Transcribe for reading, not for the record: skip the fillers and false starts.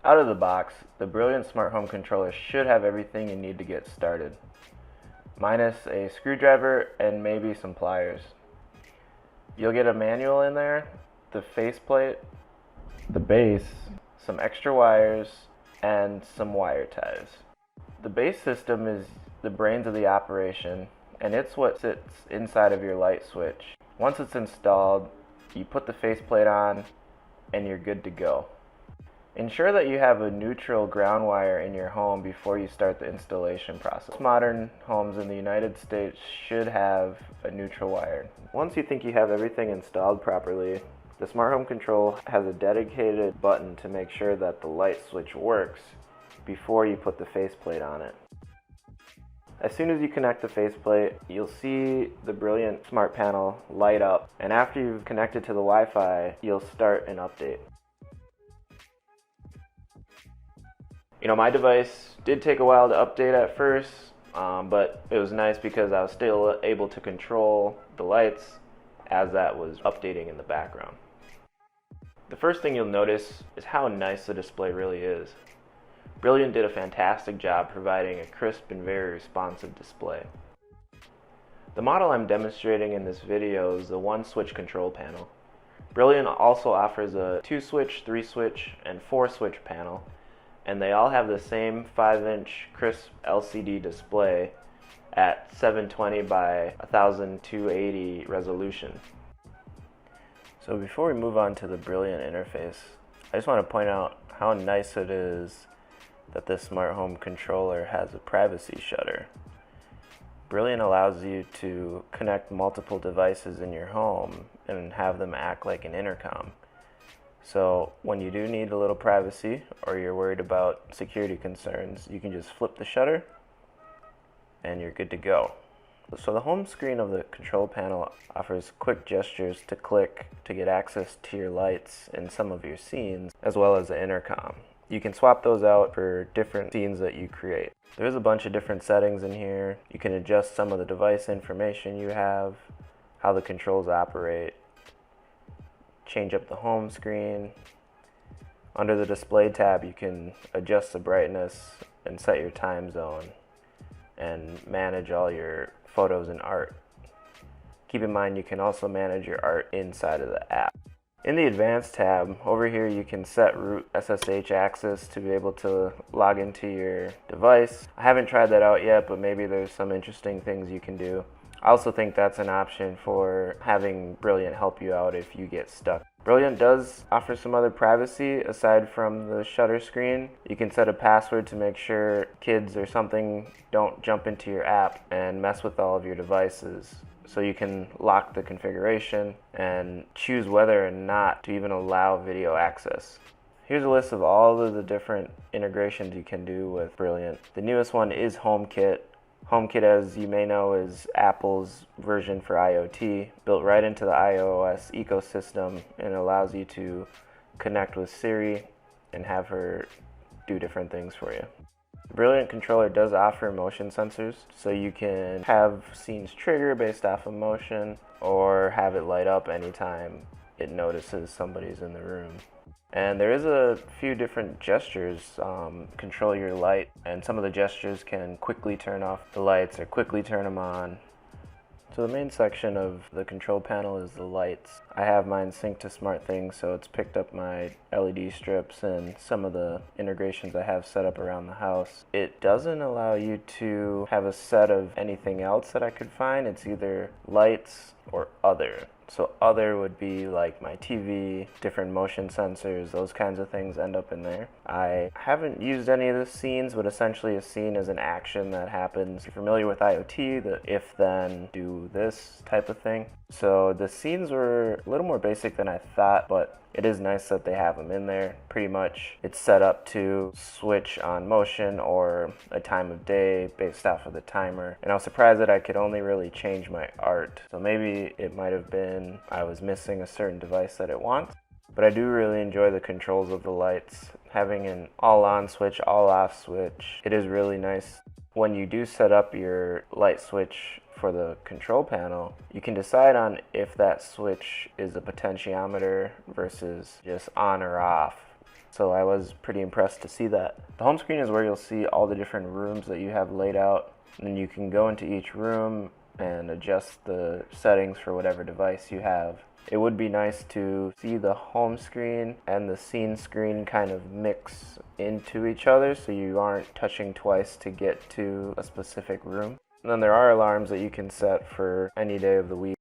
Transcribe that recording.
Out of the box, the Brilliant Smart Home Controller should have everything you need to get started, minus a screwdriver and maybe some pliers. You'll get a manual in there, the faceplate, the base, some extra wires, and some wire ties. The base system is the brains of the operation, and it's what sits inside of your light switch. Once it's installed, you put the faceplate on, and you're good to go. Ensure that you have a neutral ground wire in your home before you start the installation process. Modern homes in the United States should have a neutral wire. Once you think you have everything installed properly, the Smart Home Control has a dedicated button to make sure that the light switch works before you put the faceplate on it. As soon as you connect the faceplate, you'll see the Brilliant Smart Panel light up, and after you've connected to the Wi-Fi, you'll start an update. My device did take a while to update at first, but it was nice because I was still able to control the lights as that was updating in the background. The first thing you'll notice is how nice the display really is. Brilliant did a fantastic job providing a crisp and very responsive display. The model I'm demonstrating in this video is the 1-switch control panel. Brilliant also offers a 2-switch, 3-switch, and 4-switch panel, and they all have the same 5-inch crisp LCD display at 720 by 1280 resolution. So before we move on to the Brilliant interface, I just want to point out how nice it is that this smart home controller has a privacy shutter. Brilliant allows you to connect multiple devices in your home and have them act like an intercom. So when you do need a little privacy or you're worried about security concerns, you can just flip the shutter and you're good to go. So the home screen of the control panel offers quick gestures to click to get access to your lights in some of your scenes, as well as the intercom. You can swap those out for different scenes that you create. There's a bunch of different settings in here. You can adjust some of the device information you have, how the controls operate, change up the home screen. Under the display tab, you can adjust the brightness and set your time zone and manage all your photos and art. Keep in mind you can also manage your art inside of the app. In the Advanced tab, over here you can set root SSH access to be able to log into your device. I haven't tried that out yet, but maybe there's some interesting things you can do. I also think that's an option for having Brilliant help you out if you get stuck. Brilliant does offer some other privacy aside from the shutter screen. You can set a password to make sure kids or something don't jump into your app and mess with all of your devices. So you can lock the configuration and choose whether or not to even allow video access. Here's a list of all of the different integrations you can do with Brilliant. The newest one is HomeKit. HomeKit, as you may know, is Apple's version for IoT, built right into the iOS ecosystem, and allows you to connect with Siri and have her do different things for you. The Brilliant controller does offer motion sensors, so you can have scenes trigger based off of motion or have it light up anytime it notices somebody's in the room. And there is a few different gestures, control your light, and some of the gestures can quickly turn off the lights or quickly turn them on. So the main section of the control panel is the lights. I have mine synced to SmartThings, so it's picked up my LED strips and some of the integrations I have set up around the house. It doesn't allow you to have a set of anything else that I could find. It's either lights or other. So other would be like my TV, different motion sensors, those kinds of things end up in there. I haven't used any of the scenes, but essentially a scene is an action that happens. If you're familiar with IoT, the if then do this type of thing. So the scenes were a little more basic than I thought, but it is nice that they have them in there. Pretty much it's set up to switch on motion or a time of day based off of the timer. And I was surprised that I could only really change my art. So maybe it might have been I was missing a certain device that it wants. But I do really enjoy the controls of the lights. Having an all on switch, all off switch, it is really nice. When you do set up your light switch for the control panel, you can decide on if that switch is a potentiometer versus just on or off. So I was pretty impressed to see that. The home screen is where you'll see all the different rooms that you have laid out, and then you can go into each room and adjust the settings for whatever device you have. It would be nice to see the home screen and the scene screen kind of mix into each other so you aren't touching twice to get to a specific room. And then there are alarms that you can set for any day of the week.